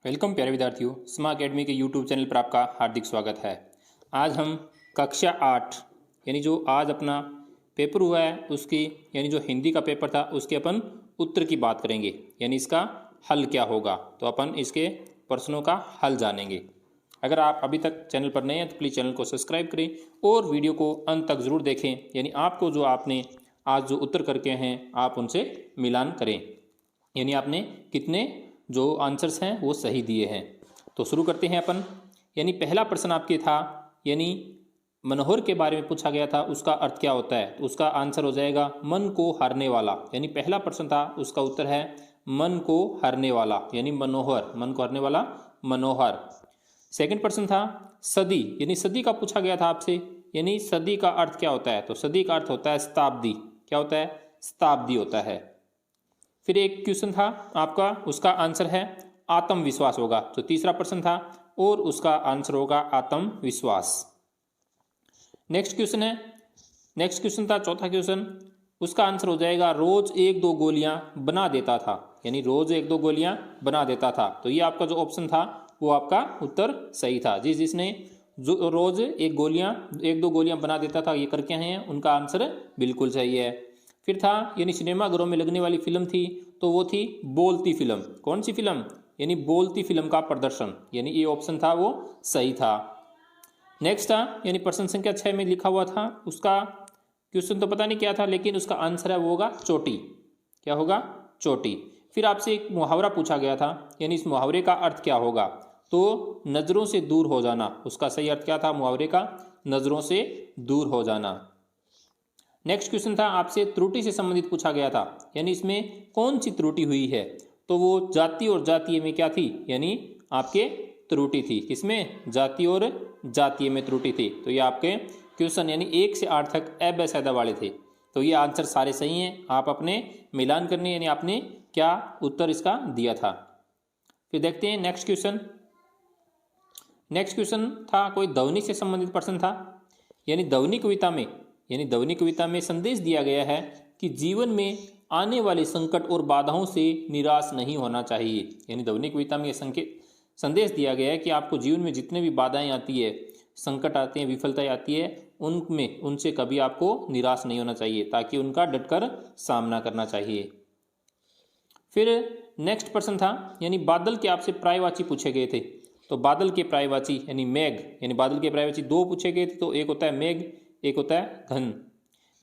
Welcome प्यारे विद्यार्थियों, स्मा अकेडमी के यूट्यूब चैनल पर आपका हार्दिक स्वागत है। आज हम कक्षा 8 यानी जो आज अपना पेपर हुआ है उसकी यानी जो हिंदी का पेपर था उसके अपन उत्तर की बात करेंगे, यानी इसका हल क्या होगा। तो अपन इसके प्रश्नों का हल जानेंगे। अगर आप अभी तक चैनल पर नए हैं तो प्लीज़ चैनल को सब्सक्राइब करें और वीडियो को अंत तक ज़रूर देखें, यानी आपको जो आपने आज जो उत्तर करके हैं आप उनसे मिलान करें, यानी आपने कितने जो आंसर्स हैं वो सही दिए हैं। तो शुरू करते हैं अपन। यानी पहला प्रश्न आपके था, यानी मनोहर के बारे में पूछा गया था, उसका अर्थ क्या होता है। तो उसका आंसर हो जाएगा मन को हरने वाला। यानी पहला प्रश्न था उसका उत्तर है मन को हरने वाला, यानी मनोहर, मन को हरने वाला मनोहर। सेकंड प्रश्न था सदी, यानी सदी का पूछा गया था आपसे, यानी सदी का अर्थ क्या होता है। तो सदी का अर्थ होता है शताब्दी। क्या होता है? शताब्दी होता है। फिर एक क्वेश्चन था आपका, उसका आंसर है आत्मविश्वास होगा। तो तीसरा प्रश्न था और उसका आंसर होगा आत्मविश्वास। नेक्स्ट क्वेश्चन था चौथा क्वेश्चन, उसका आंसर हो जाएगा रोज 1-2 गोलियां बना देता था, यानी रोज 1-2 गोलियां बना देता था। तो ये आपका जो ऑप्शन था वो आपका उत्तर सही था। जिसने जो रोज 1-2 गोलियां बना देता था ये करके हैं, उनका आंसर बिल्कुल सही है। फिर था यानी सिनेमाघरों में लगने वाली फिल्म थी, तो वो थी बोलती फिल्म। कौन सी फिल्म? यानी बोलती फिल्म का प्रदर्शन, यानी ये ऑप्शन था वो सही था। नेक्स्ट था यानी प्रश्न संख्या 6 में लिखा हुआ था, उसका क्वेश्चन तो पता नहीं क्या था, लेकिन उसका आंसर है वो होगा चोटी। क्या होगा? चोटी। फिर आपसे एक मुहावरा पूछा गया था, यानी इस मुहावरे का अर्थ क्या होगा। तो नजरों से दूर हो जाना, उसका सही अर्थ क्या था मुहावरे का? नजरों से दूर हो जाना। नेक्स्ट क्वेश्चन था आपसे त्रुटि से संबंधित पूछा गया था, यानी इसमें कौन सी त्रुटि हुई है। तो वो जाति और जातीय में क्या थी, यानी आपके त्रुटि थी। किसमें? जाति और जातीय में त्रुटि थी। तो ये आपके क्वेश्चन यानी 1 से 8 तक अबैसादा वाले थे। तो ये आंसर सारे सही हैं, आप अपने मिलान करने, यानी आपने क्या उत्तर इसका दिया था। फिर देखते हैं नेक्स्ट क्वेश्चन। नेक्स्ट क्वेश्चन था कोई ध्वनि से संबंधित प्रश्न था, यानी ध्वनि कविता में संदेश दिया गया है कि जीवन में आने वाले संकट और बाधाओं से निराश नहीं होना चाहिए। यानी ध्वनि कविता में यह संदेश दिया गया है कि आपको जीवन में जितने भी बाधाएं आती है, संकट आते हैं, विफलताएं आती है, उनसे कभी आपको निराश नहीं होना चाहिए, ताकि उनका डटकर सामना करना चाहिए। फिर नेक्स्ट प्रश्न था यानी बादल के आपसे पर्यायवाची पूछे गए थे। तो बादल के पर्यायवाची यानी मेघ, यानी बादल के पर्यायवाची 2 पूछे गए थे। तो एक होता है मेघ, एक होता है घन।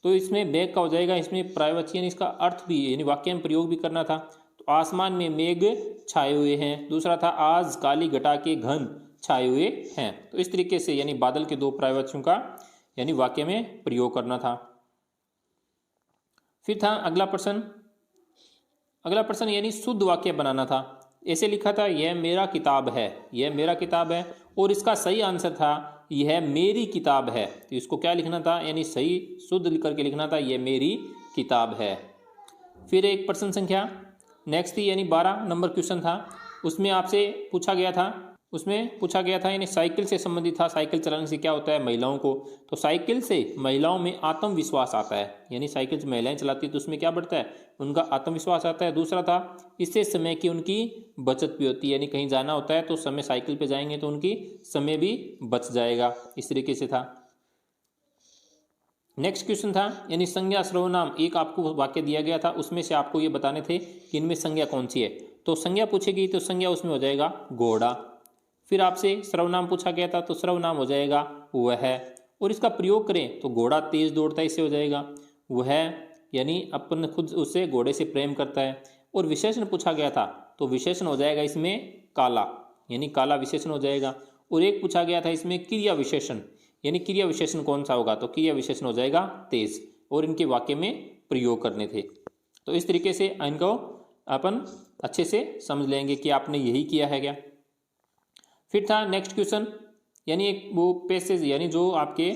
तो इसमें मेघ का हो जाएगा, इसमें पर्यायवाची यानी इसका अर्थ भी यानी वाक्य में प्रयोग भी करना था। तो आसमान में मेघ छाए हुए हैं। दूसरा था आज काली घटा के घन छाए हुए हैं। तो इस तरीके से यानी बादल के 2 पर्यायवाचियों का यानी वाक्य में प्रयोग करना था। फिर था अगला प्रश्न यानी शुद्ध वाक्य बनाना था। ऐसे लिखा था यह मेरा किताब है, यह मेरा किताब है, और इसका सही आंसर था यह मेरी किताब है। तो इसको क्या लिखना था, यानी सही शुद्ध लिख करके लिखना था यह मेरी किताब है। फिर एक प्रश्न संख्या नेक्स्ट थी यानी 12 नंबर क्वेश्चन था, उसमें आपसे पूछा गया था यानी साइकिल से संबंधित था, साइकिल चलाने से क्या होता है महिलाओं को। तो साइकिल से महिलाओं में आत्मविश्वास आता है, यानी साइकिल से महिलाएं चलाती है तो उसमें क्या बढ़ता है, उनका आत्मविश्वास आता है। दूसरा था इससे समय की उनकी बचत भी होती है, यानी कहीं जाना होता है तो समय साइकिल पे जाएंगे तो उनकी समय भी बच जाएगा। इस तरीके से था। नेक्स्ट क्वेश्चन था यानी संज्ञा सर्वनाम, एक आपको वाक्य दिया गया था, उसमें से आपको ये बताने थे कि इनमें संज्ञा कौन सी है। तो संज्ञा पूछेगी तो संज्ञा उसमें हो जाएगा घोड़ा। फिर आपसे सर्वनाम पूछा गया था, तो सर्वनाम हो जाएगा वह, और इसका प्रयोग करें तो घोड़ा तेज दौड़ता है, इससे हो जाएगा वह, यानी अपन खुद उससे घोड़े से प्रेम करता है। और विशेषण पूछा गया था तो विशेषण हो जाएगा इसमें काला, यानी काला विशेषण हो जाएगा। और एक पूछा गया था इसमें क्रिया विशेषण, यानी क्रिया विशेषण कौन सा होगा, तो क्रिया विशेषण हो जाएगा तेज, और इनके वाक्य में प्रयोग करने थे। तो इस तरीके से इनको अपन अच्छे से समझ लेंगे कि आपने यही किया है क्या। फिर था नेक्स्ट क्वेश्चन यानी एक वो पैसेज, यानी जो आपके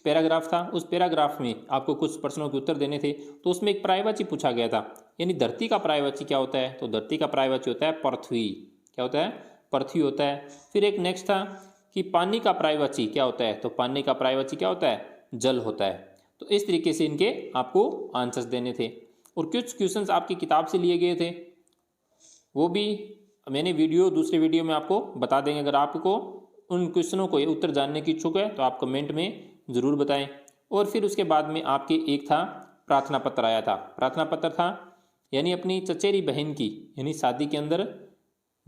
पैराग्राफ था, उस पैराग्राफ में आपको कुछ प्रश्नों के उत्तर देने थे। तो उसमें एक पर्यायवाची पूछा गया था, यानी धरती का पर्यायवाची क्या होता है। तो धरती का पर्यायवाची होता है पृथ्वी। क्या होता है? पृथ्वी होता है। फिर एक नेक्स्ट था कि पानी का पर्यायवाची क्या होता है। तो पानी का पर्यायवाची क्या होता है? जल होता है। तो इस तरीके से इनके आपको आंसर्स देने थे। और कुछ क्वेश्चंस आपकी किताब से लिए गए थे, वो भी मैंने दूसरे वीडियो में आपको बता देंगे। अगर आपको उन क्वेश्चनों को उत्तर जानने की इच्छुक है तो आप कमेंट में ज़रूर बताएं। और फिर उसके बाद में आपके एक था प्रार्थना पत्र आया था। प्रार्थना पत्र था यानी अपनी चचेरी बहन की यानी शादी के अंदर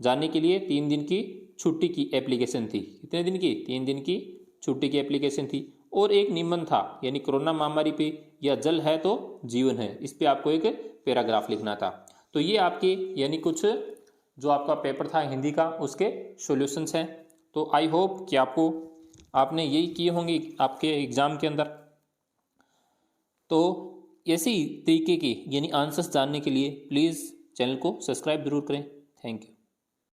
जाने के लिए 3 दिन की छुट्टी की एप्लीकेशन थी। कितने दिन की? 3 दिन की छुट्टी की एप्लीकेशन थी। और एक निबंध था यानी कोरोना महामारी पे, या जल है तो जीवन है, इस पे आपको एक पैराग्राफ लिखना था। तो ये आपके यानी कुछ जो आपका पेपर था हिंदी का उसके सॉल्यूशंस हैं। तो आई होप कि आपने यही किए होंगे आपके एग्ज़ाम के अंदर। तो ऐसी तरीके की यानी आंसर्स जानने के लिए प्लीज़ चैनल को सब्सक्राइब जरूर करें। Thank you.